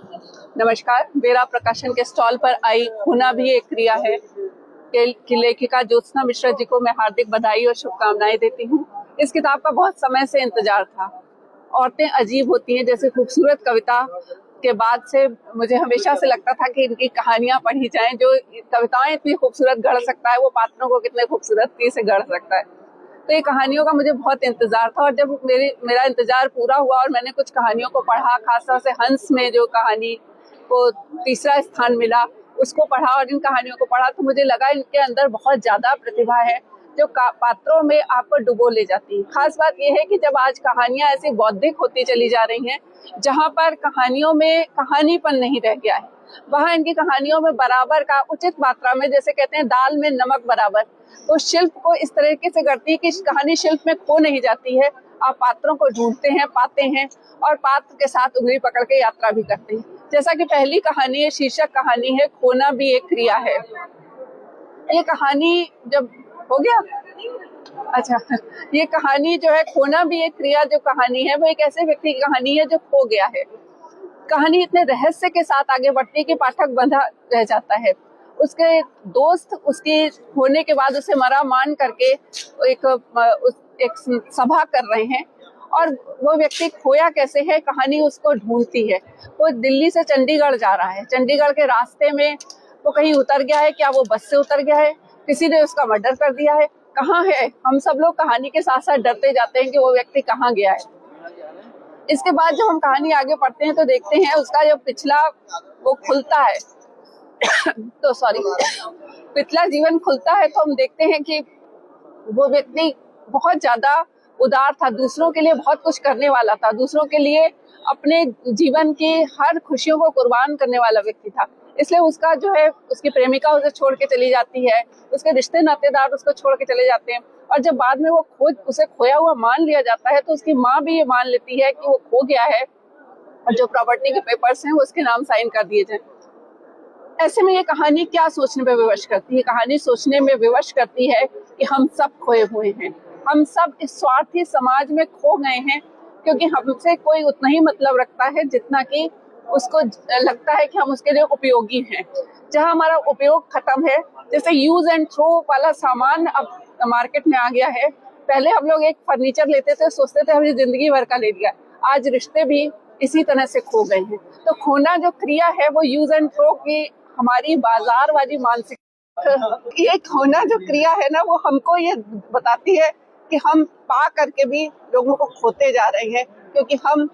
नमस्कार। मेरा प्रकाशन के स्टॉल पर आई खोना भी एक क्रिया है कि लेखिका ज्योत्सना मिश्रा जी को मैं हार्दिक बधाई और शुभकामनाएं देती हूँ। इस किताब का बहुत समय से इंतजार था। औरतें अजीब होती हैं जैसे खूबसूरत कविता के बाद से मुझे हमेशा से लगता था कि इनकी कहानियां पढ़ी जाएं। जो कविताएं इतनी खूबसूरत गढ़ सकता है वो पात्रों को कितने खूबसूरती से गढ़ सकता है। तो ये कहानियों का मुझे बहुत इंतजार था और जब मेरा इंतजार पूरा हुआ और मैंने कुछ कहानियों को पढ़ा, खासतौर से हंस में जो कहानी को तीसरा स्थान मिला उसको पढ़ा और इन कहानियों को पढ़ा तो मुझे लगा इनके अंदर बहुत ज्यादा प्रतिभा है जो पात्रों में आपको डुबो ले जाती है। खास बात यह है कि जब आज कहानियां ऐसी बौद्धिक होती चली जा रही हैं जहां पर कहानियों में कहानीपन नहीं रह गया है, वहां इनकी कहानियों में बराबर का उचित मात्रा में, जैसे कहते हैं दाल में नमक बराबर, तो शिल्प को इस तरीके से करती है कि कहानी शिल्प में खो नहीं जाती है। आप पात्रों को ढूंढते हैं, पाते हैं और पात्र के साथ उंगली पकड़ के यात्रा भी करते हैं। जैसा कि पहली कहानी है, शीर्षक कहानी है खोना भी एक क्रिया है। ये कहानी जब हो गया अच्छा, ये कहानी जो है खोना भी एक क्रिया जो कहानी है वो एक ऐसे व्यक्ति की कहानी है जो खो गया है। कहानी इतने रहस्य के साथ आगे बढ़ती है कि पाठक बंधा रह जाता है। उसके दोस्त उसकी होने के बाद उसे मरा मान करके एक सभा कर रहे हैं और वो व्यक्ति खोया कैसे है, कहानी उसको ढूंढती है। वो दिल्ली से चंडीगढ़ जा रहा है। चंडीगढ़ के रास्ते में वो कहीं उतर गया है, क्या वो बस से उतर गया है, किसी ने उसका मर्डर कर दिया है, कहाँ है? हम सब लोग कहानी के साथ साथ डरते जाते हैं कि वो व्यक्ति कहाँ गया है। इसके बाद जब हम कहानी आगे पढ़ते हैं तो देखते हैं उसका जो पिछला वो खुलता है तो पिछला जीवन खुलता है तो हम देखते हैं कि वो व्यक्ति बहुत ज्यादा उदार था, दूसरों के लिए बहुत कुछ करने वाला था, दूसरों के लिए अपने जीवन की हर खुशियों को कुर्बान करने वाला व्यक्ति था। इसलिए उसका जो है उसकी प्रेमिका उसे छोड़ के चली जाती है, उसके रिश्ते नातेदार उसको छोड़ के चले जाते हैं और जब बाद में वो उसे खोया हुआ मान लिया जाता है तो उसकी माँ भी ये मान लेती है कि वो खो गया है और जो प्रॉपर्टी के पेपर्स हैं वो उसके नाम साइन कर दिए जाए। ऐसे में ये कहानी क्या सोचने में विवश करती है? कहानी सोचने में विवश करती है कि हम सब खोए हुए हैं, हम सब इस स्वार्थी समाज में खो गए हैं क्योंकि हमसे कोई उतना ही मतलब रखता है जितना कि उसको लगता है कि हम उसके लिए उपयोगी हैं। जहां हमारा उपयोग खत्म है, जैसे यूज एंड थ्रो वाला सामान अब मार्केट में आ गया है। पहले हम लोग एक फर्नीचर लेते थे, सोचते थे हमने जिंदगी भर का ले लिया। आज रिश्ते भी इसी तरह से खो गए हैं। तो खोना जो क्रिया है वो यूज एंड थ्रो की हमारी बाजार वाली मानसिक ये खोना जो क्रिया है ना वो हमको ये बताती है कि हम पा करके भी लोगों को खोते जा रहे हैं क्योंकि हम